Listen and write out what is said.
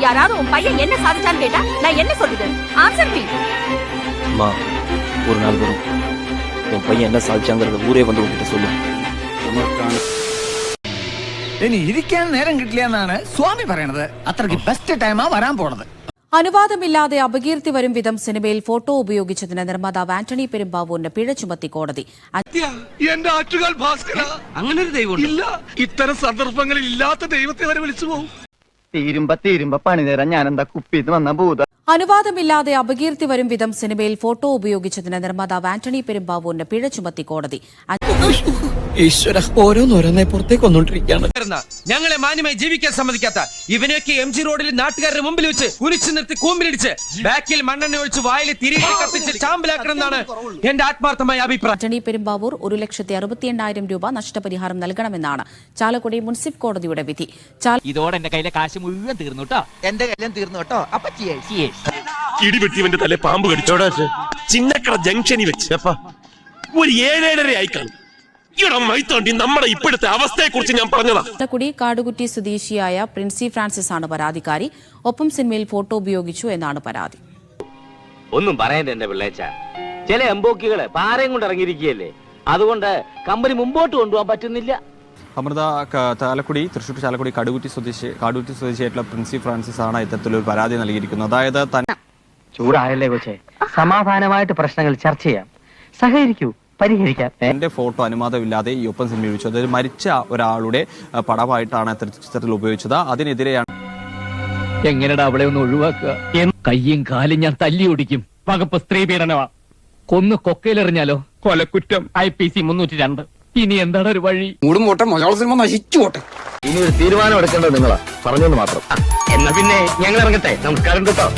யாராவது உன் பையன் என்ன சாதிச்சான்னு கேட்டா நான் என்ன சொல்றது? Answer me. அம்மா, ஒரு நாள் வரும் உன் பையன் என்ன சாதிச்சாங்கிறத ஊரே வந்து உங்ககிட்ட சொல்லு. ഇനി ഇരിക്കാൻ നേരം കിട്ടില്ല എന്നാണ് സ്വാമി പറയണത്. അത്രയ്ക്ക് ബെസ്റ്റ് ടൈമാ വരാൻ പോണത്. അനുവാദമില്ലാതെ അപകീർത്തി വരും വിധം സിനിമയിൽ ഫോട്ടോ ഉപയോഗിച്ചതിന് നിർമ്മാതാവ് ആന്റണി പെരുമ്പാവൂരിന് പിഴ ചുമത്തി കോടതി. എന്റെ ആറ്റുകാൽ ഭാസ്കര, അങ്ങനെ ഒരു ദൈവം ഇല്ല. ഇത്തരം സന്ദർഭങ്ങളിൽ ഇല്ലാത്ത ദൈവത്തെ വരെ വിളിച്ചു പോകും. തീരുമ്പ പണി തരാൻ ഞാനെന്താ കുപ്പിന്ന് വന്ന ഭൂത. അനുവാദമില്ലാതെ അപകീർത്തി വരും വിധം സിനിമയിൽ ഫോട്ടോ ഉപയോഗിച്ചതിന് നിർമ്മാതാവ് ആന്റണി പെരുമ്പാവൂരിന് പിഴ ചുമത്തി കോടതി. ഈശ്വര, ഓരോന്നോരോന്നെ പുറത്തേക്ക് വന്നോണ്ടിരിക്കുകയാണ്. ഞങ്ങളെ മാന്യമായി ജീവിക്കാൻ സമ്മതിക്കാത്ത ഇവനെയൊക്കെ MG റോഡിൽ നാട്ടുകാരുടെ മുമ്പിൽ വെച്ച് കുരിച്ചു നിർത്തി കൂമ്പിലിടിച്ച് ബാക്കിൽ മണ്ണെണ്ണ ഒഴിച്ച് വായിൽ തിരികെ കത്തിച്ച് ചാമ്പലാക്കണമെന്നാണ് എന്റെ ആത്മാർത്ഥമായ അഭിപ്രായം. ആന്റണി പെരുമ്പാവൂർ 1,68,000 രൂപ നഷ്ടപരിഹാരം നൽകണമെന്നാണ് ചാലക്കുടി മുൻസിഫ് കോടതിയുടെ വിധി. ഇതോടെ എന്റെ കയ്യിലെ കാശ് മുഴുവൻ തീർന്നു കേട്ടോ. എന്റെ കല്യാണം തീർന്നു കേട്ടോ. അപ്പൊ ഇടിവെട്ടിവന്റെ തല പാമ്പ് കടിച്ചോടാ. ചിന്നക്കട ജംഗ്ഷനിൽ വെച്ച് ഒരു 7-7:30 ആയി കാണും. നമ്മുടെ ഇപ്പോഴത്തെ അവസ്ഥയെ കുറിച്ച് ഞാൻ പറഞ്ഞതാ. ചാലക്കുടി കാടുകുറ്റി സ്വദേശിയായ പ്രിൻസി ഫ്രാൻസിസ് ആണ് പരാതിക്കാരി. ഒപ്പം സിനിമയിൽ ഫോട്ടോ ഉപയോഗിച്ചു എന്നാണ് പരാതി. ഒന്നും പറയണ്ട എന്റെ പിള്ളേച്ച, ചില എംബോക്കികള് പാറയും കൊണ്ട് ഇറങ്ങിയിരിക്കുകയല്ലേ, അതുകൊണ്ട് കമ്പനി മുമ്പോട്ട് കൊണ്ടുപോകാൻ പറ്റുന്നില്ല. അമൃത, തൃശ്ശൂർ ചാലക്കുടി കാടുകുറ്റി സ്വദേശിയായിട്ടുള്ള പ്രിൻസി ഫ്രാൻസിസ് ആണ് ഇത്തരത്തിലൊരു പരാതി നൽകിയിരിക്കുന്നത്. അതായത് ചൂടായല്ലേ കൊച്ചേ, സമാധാനമായിട്ട് പ്രശ്നങ്ങൾ ചർച്ച ചെയ്യാം, സഹകരിക്കൂ, പരിഹരിക്കാം. എന്റെ ഫോട്ടോ അനുവാദമില്ലാതെ ഈ ഒപ്പം സിനിമ ഉപയോഗിച്ചു. അതായത് മരിച്ച ഒരാളുടെ പടമായിട്ടാണ് ചിത്രത്തിൽ ഉപയോഗിച്ചത്. അതിനെതിരെയാണ്. എങ്ങനെടാ അവളെ ഒന്ന് ഒഴിവാക്കുക? കയ്യും കാലും ഞാൻ തല്ലി ഓടിക്കും. വകുപ്പ് സ്ത്രീ പീഡനമാ. കൊന്നു കൊക്കയിലെറിഞ്ഞാലോ? കൊലക്കുറ്റം IPC 302. ഇനി എന്താണ് ഒരു വഴി? മൂടും മലയാള സിനിമ നശിച്ചു പോട്ടെ. ഇനി ഒരു തീരുമാനം എടുക്കേണ്ടത് നിങ്ങളാ, പറഞ്ഞെന്ന് മാത്രം. എന്നാ പിന്നെ ഞങ്ങൾ ഇറങ്ങട്ടെ. നമസ്കാരം കേട്ടോ.